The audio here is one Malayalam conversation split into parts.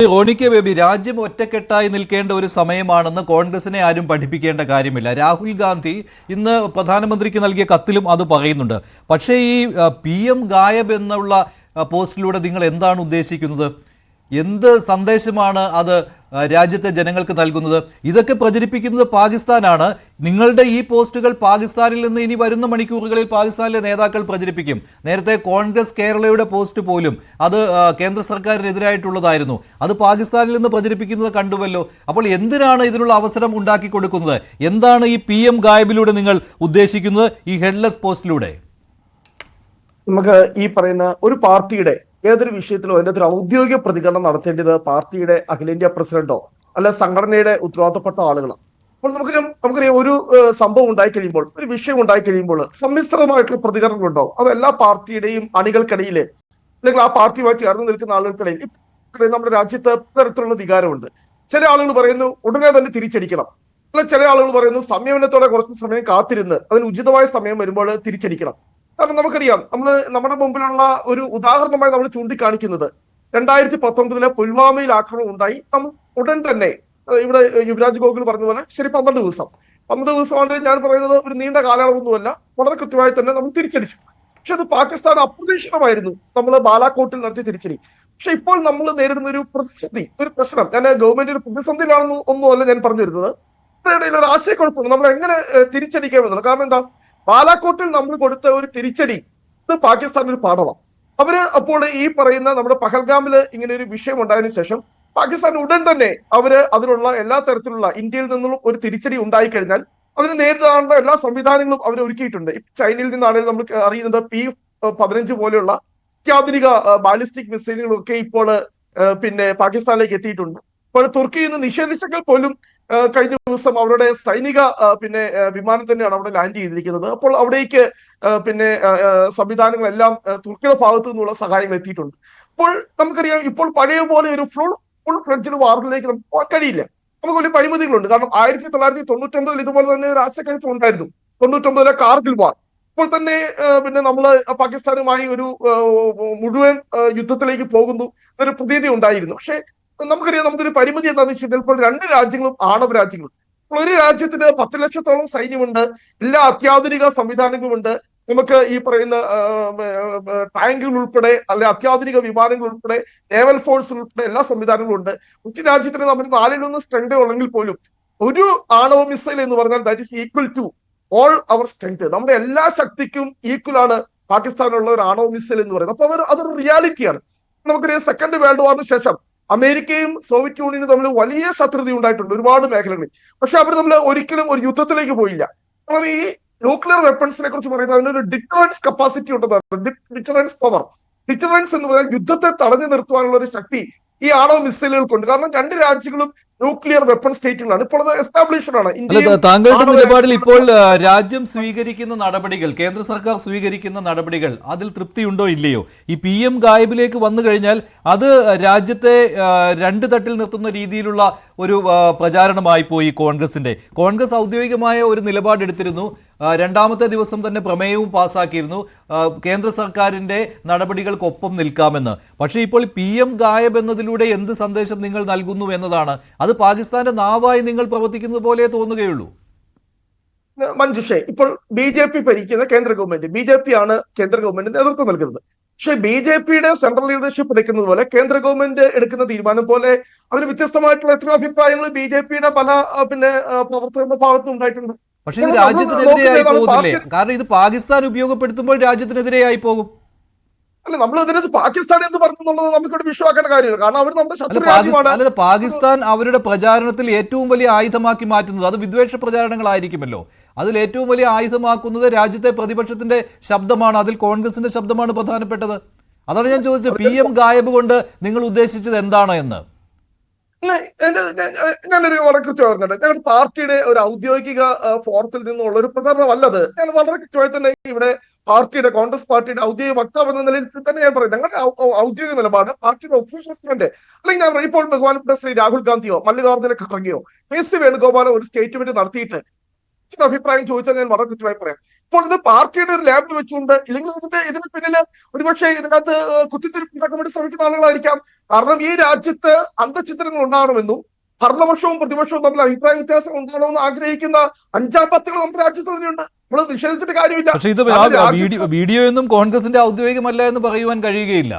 റോണിക്ക് ബേബി, രാജ്യം ഒറ്റക്കെട്ടായി നിൽക്കേണ്ട ഒരു സമയമാണെന്ന് കോൺഗ്രസിനെ ആരും പഠിപ്പിക്കേണ്ട കാര്യമില്ല. രാഹുൽ ഗാന്ധി ഇന്ന് പ്രധാനമന്ത്രിക്ക് നൽകിയ കത്തിലും അത് പറയുന്നുണ്ട്. പക്ഷേ ഈ PM ഗായബ് എന്നുള്ള പോസ്റ്റിലൂടെ നിങ്ങൾ എന്താണ് ഉദ്ദേശിക്കുന്നത്? എന്ത് സന്ദേശമാണ് അത് രാജ്യത്തെ ജനങ്ങൾക്ക് നൽകുന്നത്? ഇതൊക്കെ പ്രചരിപ്പിക്കുന്നത് പാകിസ്ഥാനാണ്. നിങ്ങളുടെ ഈ പോസ്റ്റുകൾ പാകിസ്ഥാനിൽ നിന്ന് ഇനി വരുന്ന മണിക്കൂറുകളിൽ പാകിസ്ഥാനിലെ നേതാക്കൾ പ്രചരിപ്പിക്കും. നേരത്തെ കോൺഗ്രസ് കേരളയുടെ പോസ്റ്റ് പോലും അത് കേന്ദ്ര സർക്കാരിനെതിരായിട്ടുള്ളതായിരുന്നു. അത് പാകിസ്ഥാനിൽ നിന്ന് പ്രചരിപ്പിക്കുന്നത് കണ്ടുവല്ലോ. അപ്പോൾ എന്തിനാണ് ഇതിനുള്ള അവസരം ഉണ്ടാക്കി കൊടുക്കുന്നത്? എന്താണ് ഈ PM ഗായബിലൂടെ നിങ്ങൾ ഉദ്ദേശിക്കുന്നത്, ഈ ഹെഡ്ലെസ് പോസ്റ്റിലൂടെ? നമുക്ക് ഈ പറയുന്ന ഒരു പാർട്ടിയുടെ ഏതൊരു വിഷയത്തിലോ അതിന്റെ ഒരു ഔദ്യോഗിക പ്രതികരണം നടത്തേണ്ടത് പാർട്ടിയുടെ അഖിലേന്ത്യാ പ്രസിഡന്റോ അല്ല സംഘടനയുടെ ഉത്തരവാദിത്തപ്പെട്ട ആളുകളാണ്. അപ്പോൾ നമുക്കറിയാം ഒരു സംഭവം ഉണ്ടായി കഴിയുമ്പോൾ, ഒരു വിഷയം ഉണ്ടായി കഴിയുമ്പോൾ സമ്മിശ്രമായിട്ടുള്ള പ്രതികരണങ്ങൾ ഉണ്ടാവും. അത് എല്ലാ പാർട്ടിയുടെയും അണികൾക്കിടയിൽ അല്ലെങ്കിൽ ആ പാർട്ടിയുമായി ചേർന്ന് നിൽക്കുന്ന ആളുകൾക്കിടയിൽ നമ്മുടെ രാജ്യത്ത് തരത്തിലുള്ള വികാരമുണ്ട്. ചില ആളുകൾ പറയുന്നു ഉടനെ തന്നെ തിരിച്ചടിക്കണം, അല്ല ചില ആളുകൾ പറയുന്നു സംയമനത്തോടെ കുറച്ച് സമയം കാത്തിരുന്ന് അതിന് ഉചിതമായ സമയം വരുമ്പോൾ തിരിച്ചടിക്കണം. കാരണം നമുക്കറിയാം, നമ്മുടെ മുമ്പിലുള്ള ഒരു ഉദാഹരണമായി നമ്മൾ ചൂണ്ടിക്കാണിക്കുന്നത് 2019 പുൽവാമയിൽ ആക്രമണം ഉണ്ടായി. ഉടൻ തന്നെ ഇവിടെ യുവരാജ് ഗോകുൽ പറഞ്ഞ പോലെ ശരി 12 ദിവസമാണ് ഞാൻ പറയുന്നത്, ഒരു നീണ്ട കാലയളവൊന്നുമല്ല. വളരെ കൃത്യമായി തന്നെ നമ്മൾ തിരിച്ചടിച്ചു. പക്ഷെ അത് പാകിസ്ഥാൻ അപ്രതീക്ഷിതമായിരുന്നു നമ്മൾ ബാലാക്കോട്ടിൽ നടത്തിയ തിരിച്ചടി. പക്ഷെ ഇപ്പോൾ നമ്മൾ നേരിടുന്ന ഒരു പ്രതിസന്ധി, ഒരു പ്രശ്നം, ഞാൻ ഗവൺമെന്റ് ഒരു പ്രതിസന്ധിയിലാണെന്ന് ഒന്നുമല്ല ഞാൻ പറഞ്ഞു വരുന്നത്. ഇടയിൽ ഒരു ആശയക്കുഴപ്പമുണ്ട് നമ്മൾ എങ്ങനെ തിരിച്ചടിക്കാമെന്നുള്ളത്. കാരണം എന്താ, ബാലാക്കോട്ടിൽ നമ്മൾ കൊടുത്ത ഒരു തിരിച്ചടി ഇത് പാകിസ്ഥാൻ ഒരു പാഠമാണ്. അവര് അപ്പോൾ ഈ പറയുന്ന നമ്മുടെ പഹൽഗാമില് ഇങ്ങനെ ഒരു വിഷയം ഉണ്ടായതിനു ശേഷം പാകിസ്ഥാൻ ഉടൻ തന്നെ അതിനുള്ള എല്ലാ തരത്തിലുള്ള ഇന്ത്യയിൽ നിന്നുള്ള ഒരു തിരിച്ചടി ഉണ്ടായിക്കഴിഞ്ഞാൽ അതിന് നേരിടാനുള്ള എല്ലാ സംവിധാനങ്ങളും അവർ ഒരുക്കിയിട്ടുണ്ട്. ചൈനയിൽ നിന്നാണെങ്കിൽ നമുക്ക് അറിയുന്നത് P-15 പോലെയുള്ള അത്യാധുനിക ബാലിസ്റ്റിക് മിസൈലുകളൊക്കെ ഇപ്പോൾ പാകിസ്ഥാനിലേക്ക് എത്തിയിട്ടുണ്ട്. ഇപ്പോൾ തുർക്കിയിൽ നിന്ന് നിഷേധിച്ചെങ്കിൽ പോലും കഴിഞ്ഞ ദിവസം അവരുടെ സൈനിക വിമാനം തന്നെയാണ് അവിടെ ലാൻഡ് ചെയ്തിരിക്കുന്നത്. അപ്പോൾ അവിടേക്ക് സംവിധാനങ്ങളെല്ലാം തുർക്കിയുടെ ഭാഗത്തു നിന്നുള്ള സഹായങ്ങൾ എത്തിയിട്ടുണ്ട്. അപ്പോൾ നമുക്കറിയാം, ഇപ്പോൾ പഴയ പോലെ ഒരു ഫുൾ ഫ്ലെഡ്ജ്ഡ് വാറിലേക്ക് നമുക്ക് പോകാൻ കഴിയില്ല. നമുക്ക് വലിയ പരിമിതികളുണ്ട്. കാരണം 1999 ഇതുപോലെ തന്നെ ഒരു ആശയക്കുഴപ്പം ഉണ്ടായിരുന്നു. 99 കാർഗിൽ വാർ. ഇപ്പോൾ തന്നെ നമ്മള് പാകിസ്ഥാനുമായി ഒരു മുഴുവൻ യുദ്ധത്തിലേക്ക് പോകുന്നു എന്നൊരു പ്രതീതി ഉണ്ടായിരുന്നു. പക്ഷേ നമുക്കറിയാം, നമുക്കൊരു പരിമിതി എന്താണെന്ന് വെച്ച് കഴിഞ്ഞാൽ ഇപ്പോൾ രണ്ട് രാജ്യങ്ങളും ആണവ രാജ്യങ്ങൾ. ഇപ്പോൾ ഒരു രാജ്യത്തിന് 10 ലക്ഷത്തോളം സൈന്യമുണ്ട്, എല്ലാ അത്യാധുനിക സംവിധാനങ്ങളുമുണ്ട്. നമുക്ക് ഈ പറയുന്ന ടാങ്കുകൾ ഉൾപ്പെടെ അല്ലെ അത്യാധുനിക വിമാനങ്ങൾ ഉൾപ്പെടെ നേവൽ ഫോഴ്സ് ഉൾപ്പെടെ എല്ലാ സംവിധാനങ്ങളും ഉണ്ട്. മറ്റു രാജ്യത്തിന് നമ്മൾ 4-1 സ്ട്രെങ്ത് ഉള്ളെങ്കിൽ പോലും ഒരു ആണവ മിസൈൽ എന്ന് പറഞ്ഞാൽ that is equal to all our strength. നമ്മുടെ എല്ലാ ശക്തിക്കും ഈക്വൽ ആണ് പാകിസ്ഥാനുള്ള ഒരു ആണവ മിസൈൽ എന്ന് പറയുന്നത്. അപ്പൊ അതൊരു റിയാലിറ്റിയാണ്. നമുക്കറിയാം, സെക്കൻഡ് വേൾഡ് വാറിന് ശേഷം അമേരിക്കയും സോവിയറ്റ് യൂണിയനും തമ്മിൽ വലിയ ശത്രുത ഉണ്ടായിട്ടുണ്ട് ഒരുപാട് മേഖലകളിൽ. പക്ഷെ അവർ തമ്മിൽ ഒരിക്കലും ഒരു യുദ്ധത്തിലേക്ക് പോയില്ല. കാരണം ഈ ന്യൂക്ലിയർ വെപ്പൺസിനെ കുറിച്ച് പറയുന്നത് അതിനൊരു ഡിറ്ററൻസ് കപ്പാസിറ്റി ഉണ്ടെന്നാണ്. ഡിറ്ററൻസ് പവർ, ഡിറ്ററൻസ് എന്ന് പറഞ്ഞാൽ യുദ്ധത്തെ തടഞ്ഞു നിർത്തുവാനുള്ള ഒരു ശക്തി ഈ ആണവ മിസൈലുകൾക്കുണ്ട്. കാരണം രണ്ട് രാജ്യങ്ങളും ന്യൂക്ലിയർ വെപ്പൺ സ്റ്റേറ്റുകളാണ്. ഇപ്പോൾ അത് എസ്റ്റാബ്ലിഷ്ഡ് ആണ്. താങ്കളുടെ നിലപാടിൽ ഇപ്പോൾ രാജ്യം സ്വീകരിക്കുന്ന നടപടികൾ, കേന്ദ്ര സർക്കാർ സ്വീകരിക്കുന്ന നടപടികൾ, അതിൽ തൃപ്തിയുണ്ടോ ഇല്ലയോ? ഈ PM ഗായബിലേക്ക് വന്നു കഴിഞ്ഞാൽ അത് രാജ്യത്തെ രണ്ട് തട്ടിൽ നിർത്തുന്ന രീതിയിലുള്ള ഒരു പ്രചാരണമായി പോയി കോൺഗ്രസിന്റെ. കോൺഗ്രസ് ഔദ്യോഗികമായ ഒരു നിലപാടെടുത്തിരുന്നു. രണ്ടാമത്തെ ദിവസം തന്നെ പ്രമേയവും പാസ്സാക്കിയിരുന്നു, കേന്ദ്ര സർക്കാരിന്റെ നടപടികൾക്കൊപ്പം നിൽക്കാമെന്ന്. പക്ഷേ ഇപ്പോൾ PM ഗായബ് എന്നതിലൂടെ എന്ത് സന്ദേശം നിങ്ങൾ നൽകുന്നു എന്നതാണ്. അത് പാകിസ്ഥാന്റെ നാവായി നിങ്ങൾ പ്രവർത്തിക്കുന്നത് പോലെ തോന്നുകയുള്ളൂ. മഞ്ജുഷേ, ഇപ്പോൾ BJP ഭരിക്കുന്ന കേന്ദ്ര ഗവൺമെന്റ്, BJP ആണ് കേന്ദ്ര ഗവൺമെന്റ് നേതൃത്വം നൽകുന്നത്. പക്ഷെ BJPയുടെ സെൻട്രൽ ലീഡർഷിപ്പ് എടുക്കുന്നത് പോലെ കേന്ദ്ര ഗവൺമെന്റ് എടുക്കുന്ന തീരുമാനം പോലെ അതിന് വ്യത്യസ്തമായിട്ടുള്ള എത്രയോ അഭിപ്രായങ്ങൾ BJPയുടെ പല പ്രവർത്തകരുടെ ഭാഗത്തും ഉണ്ടായിട്ടുണ്ട്. പക്ഷെ ഇത് രാജ്യത്തിനെതിരെയായി പോകുന്നില്ലേ? കാരണം ഇത് പാകിസ്ഥാൻ ഉപയോഗപ്പെടുത്തുമ്പോൾ രാജ്യത്തിനെതിരെയായി പോകും. അല്ല, നമ്മൾ ഇതിനകത്ത് പാകിസ്ഥാൻ എന്ന് പറഞ്ഞുള്ളത് നമുക്കിവിടെ വിശ്വാക്കേണ്ട കാര്യമില്ല. കാരണം അവർ നമ്മുടെ ശത്രു രാജ്യമാണ്. അല്ല, പാകിസ്ഥാൻ അവരുടെ പ്രചാരണത്തിൽ ഏറ്റവും വലിയ ആയുധമാക്കി മാറ്റുന്നത് അത് വിദ്വേഷ പ്രചാരണങ്ങളായിരിക്കുമല്ലോ. അതിൽ ഏറ്റവും വലിയ ആയുധമാക്കുന്നത് രാജ്യത്തെ പ്രതിപക്ഷത്തിന്റെ ശബ്ദമാണ്. അതിൽ കോൺഗ്രസിന്റെ ശബ്ദമാണ് പ്രധാനപ്പെട്ടത്. അതാണ് ഞാൻ ചോദിച്ചത്, PM ഗായബ് കൊണ്ട് നിങ്ങൾ ഉദ്ദേശിച്ചത് എന്താണ് എന്ന്. ഞാനൊരു വളരെ കൃത്യമായി പറഞ്ഞിട്ടുണ്ട്, ഞങ്ങളുടെ പാർട്ടിയുടെ ഒരു ഔദ്യോഗിക ഫോറത്തിൽ നിന്നുള്ള ഒരു പ്രചാരണമല്ലത്. ഞാൻ വളരെ കൃത്യമായി തന്നെ ഇവിടെ പാർട്ടിയുടെ, കോൺഗ്രസ് പാർട്ടിയുടെ ഔദ്യോഗിക വക്താവ് എന്ന നിലയിൽ തന്നെ ഞാൻ പറയും, ഞങ്ങളുടെ ഔദ്യോഗിക നിലപാട് പാർട്ടിയുടെ ഒഫീഷ്യൽ സ്റ്റേറ്റ്മെന്റ്, അല്ലെങ്കിൽ ഞാൻ ഇപ്പോൾ ബഹുമാനപ്പെട്ട ശ്രീ രാഹുൽ ഗാന്ധിയോ മല്ലികാർജ്ജുന ഖാർഗെയോ KC വേണുഗോപാലോ ഒരു സ്റ്റേറ്റ്മെന്റ് നടത്തിയിട്ട് അഭിപ്രായം ചോദിച്ചാൽ ഞാൻ വളരെ കൃത്യമായി പറയാം. ഇപ്പോൾ ഇത് പാർട്ടിയുടെ ഒരു ലാബിൽ വെച്ചുകൊണ്ട് ഇല്ലെങ്കിൽ ഇതിന് പിന്നില് ഒരുപക്ഷെ ഇതിനകത്ത് കുത്തിത്തിരിപ്പുണ്ടാക്കാൻ വേണ്ടി ശ്രമിക്കുന്ന ആളുകളായിരിക്കാം. കാരണം ഈ രാജ്യത്ത് അന്തഃഛിദ്രങ്ങൾ ഉണ്ടാകണമെന്നും ഭരണപക്ഷവും പ്രതിപക്ഷവും തമ്മിൽ അഭിപ്രായ വ്യത്യാസം ഉണ്ടാകണമെന്ന് ആഗ്രഹിക്കുന്ന അഞ്ചാം പത്തുകൾ നമ്മുടെ രാജ്യത്ത് തന്നെയുണ്ട്. നമ്മൾ നിഷേധിച്ചിട്ട് കാര്യമില്ല. പക്ഷേ ഇത് വീഡിയോ ഒന്നും കോൺഗ്രസിന്റെ ഔദ്യോഗികമല്ല എന്ന് പറയുവാൻ കഴിയുകയില്ല.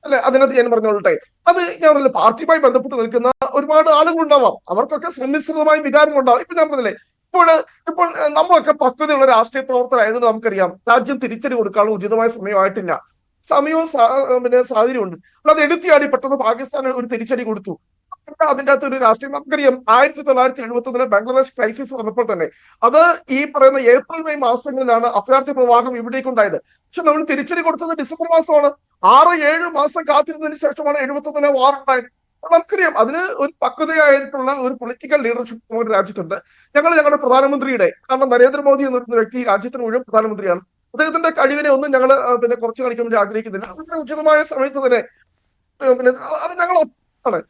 അല്ലെ, അതിനകത്ത് ഞാൻ പറഞ്ഞോളട്ടെ, അത് ഞാൻ പറഞ്ഞില്ല, പാർട്ടിയുമായി ബന്ധപ്പെട്ട് നിൽക്കുന്ന ഒരുപാട് ആളുകൾ ഉണ്ടാവാം, അവർക്കൊക്കെ സമ്മിശ്രിതമായ വികാരങ്ങൾ ഉണ്ടാവും. ഇപ്പൊ ഞാൻ പറഞ്ഞില്ലേ, ഇപ്പോൾ നമ്മളൊക്കെ പക്വതയുള്ള രാഷ്ട്രീയ പ്രവർത്തകരായതുകൊണ്ട് നമുക്കറിയാം രാജ്യം തിരിച്ചടി കൊടുക്കാനുള്ള ഉചിതമായ സമയമായിട്ടില്ല. സമയവും പിന്നെ സാഹചര്യമുണ്ട്. അത് എടുത്തിയാടി പെട്ടെന്ന് പാകിസ്ഥാന് ഒരു തിരിച്ചടി കൊടുത്തു. അതിൻ്റെ അകത്ത് ഒരു രാഷ്ട്രീയം നമുക്കറിയാം. 1971 ബംഗ്ലാദേശ് ക്രൈസിസ് വന്നപ്പോൾ തന്നെ അത് ഈ പറയുന്ന ഏപ്രിൽ മെയ് മാസങ്ങളിലാണ് അഭയാർത്ഥി പ്രവാഹം ഇവിടേക്കുണ്ടായത്. പക്ഷെ നമ്മൾ തിരിച്ചടി കൊടുത്തത് ഡിസംബർ മാസമാണ്. 6-7 മാസം കാത്തിരുന്നതിന് ശേഷമാണ് 71 വാർ ഉണ്ടായത്. നമുക്കറിയാം അതിന് ഒരു പക്വതയായിട്ടുള്ള ഒരു പൊളിറ്റിക്കൽ ലീഡർഷിപ്പ് നമ്മുടെ രാജ്യത്തുണ്ട്. ഞങ്ങളുടെ പ്രധാനമന്ത്രിയുടെ, കാരണം നരേന്ദ്രമോദി എന്ന് പറയുന്ന വ്യക്തി രാജ്യത്തിന് മുഴുവൻ പ്രധാനമന്ത്രിയാണ്, അദ്ദേഹത്തിന്റെ കഴിവിനെ ഒന്നും ഞങ്ങൾ പിന്നെ കുറച്ച് കാണിക്കാൻ വേണ്ടി ആഗ്രഹിക്കുന്നില്ല. അതിന്റെ ഉചിതമായ സമയത്ത് തന്നെ പിന്നെ അത് ഞങ്ങൾ ആണ്.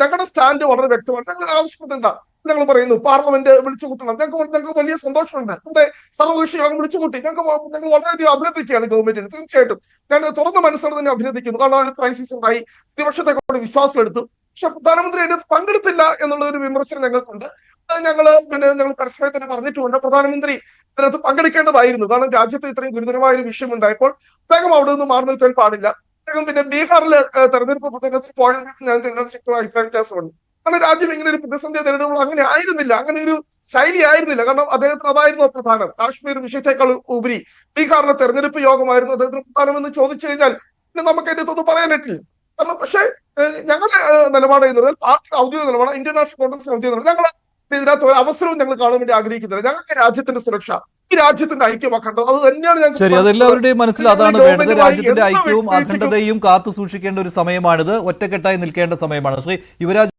ഞങ്ങളുടെ സ്റ്റാൻഡ് വളരെ വ്യക്തമാണ്. ഞങ്ങൾ ആവശ്യപ്പെട്ടത് എന്താ, ഞങ്ങൾ പറയുന്നു പാർലമെന്റ് വിളിച്ചുകൂട്ടണം. ഞങ്ങൾക്ക് വലിയ സന്തോഷമുണ്ട്. നമ്മുടെ സർവകക്ഷി യോഗം വിളിച്ചുകൂട്ടി. ഞങ്ങൾ വളരെയധികം അഭിനന്ദിക്കുകയാണ് ഗവൺമെന്റിന്. തീർച്ചയായിട്ടും ഞാൻ തുറന്ന മനസ്സോടെ തന്നെ അഭിനന്ദിക്കുന്നു. കാരണം ഒരു ക്രൈസിസ് ഉണ്ടായി, പ്രതിപക്ഷത്തെ കൊണ്ട് വിശ്വാസം എടുത്തു. പക്ഷെ പ്രധാനമന്ത്രി അതിനകത്ത് പങ്കെടുത്തില്ല എന്നുള്ള ഒരു വിമർശനം ഞങ്ങൾക്കുണ്ട്. ഞങ്ങൾ പരസ്യമായി തന്നെ പറഞ്ഞിട്ടുമുണ്ട്. പ്രധാനമന്ത്രി ഇതിനകത്ത് പങ്കെടുക്കേണ്ടതായിരുന്നു. കാരണം രാജ്യത്ത് ഇത്രയും ഗുരുതരമായ ഒരു വിഷയം ഉണ്ടായപ്പോൾ അദ്ദേഹം അവിടെ നിന്ന് മാറി നിൽക്കാൻ പാടില്ല. അദ്ദേഹം പിന്നെ ബീഹാറിലെ തെരഞ്ഞെടുപ്പ് പ്രസംഗത്തിൽ പോയതിനെ ഞങ്ങൾക്ക് ഇതിനകത്ത് ശക്തമായ അഭിപ്രായ വ്യത്യാസമുണ്ട്. കാരണം രാജ്യം ഇങ്ങനെ ഒരു പ്രതിസന്ധിയെ നേരിടുമ്പോൾ അങ്ങനെ ആയിരുന്നില്ല, അങ്ങനെ ഒരു ശൈലി ആയിരുന്നില്ല. കാരണം അദ്ദേഹത്തിന് അതായിരുന്നു പ്രധാനം. കാശ്മീർ വിഷയത്തെക്കാൾ ഉപരി ബീഹാറിലെ തെരഞ്ഞെടുപ്പ് യോഗമായിരുന്നു അദ്ദേഹത്തിന് പ്രധാനമെന്ന് ചോദിച്ചു കഴിഞ്ഞാൽ പിന്നെ നമുക്ക് അതിന്റെ ഒന്നും പറയാനായിട്ടില്ല. കാരണം പക്ഷേ ഞങ്ങളുടെ നിലപാട് എന്ന് പറഞ്ഞാൽ പാർട്ടിയുടെ ഔദ്യോഗിക നിലപാട്, ഇന്ത്യൻ നാഷണൽ കോൺഗ്രസ് ഔദ്യോഗിക നിലപാട്, ഞങ്ങൾ ഇതിനകത്ത് ഒരു അവസരവും ഞങ്ങൾ കാണാൻ വേണ്ടി ആഗ്രഹിക്കുന്നില്ല. ഞങ്ങൾക്ക് രാജ്യത്തിന്റെ സുരക്ഷ, ഈ രാജ്യത്തിന്റെ ഐക്യമാക്കേണ്ടത് അത് തന്നെയാണ്. ശരി, അതെല്ലാവരുടെയും മനസ്സിൽ അതാണ് വേണ്ടത്. രാജ്യത്തിന്റെ ഐക്യവും അഖണ്ഡതയും കാത്തു സൂക്ഷിക്കേണ്ട ഒരു സമയമാണിത്. ഒറ്റക്കെട്ടായി നിൽക്കേണ്ട സമയമാണ്. ശ്രീ യുവരാജ്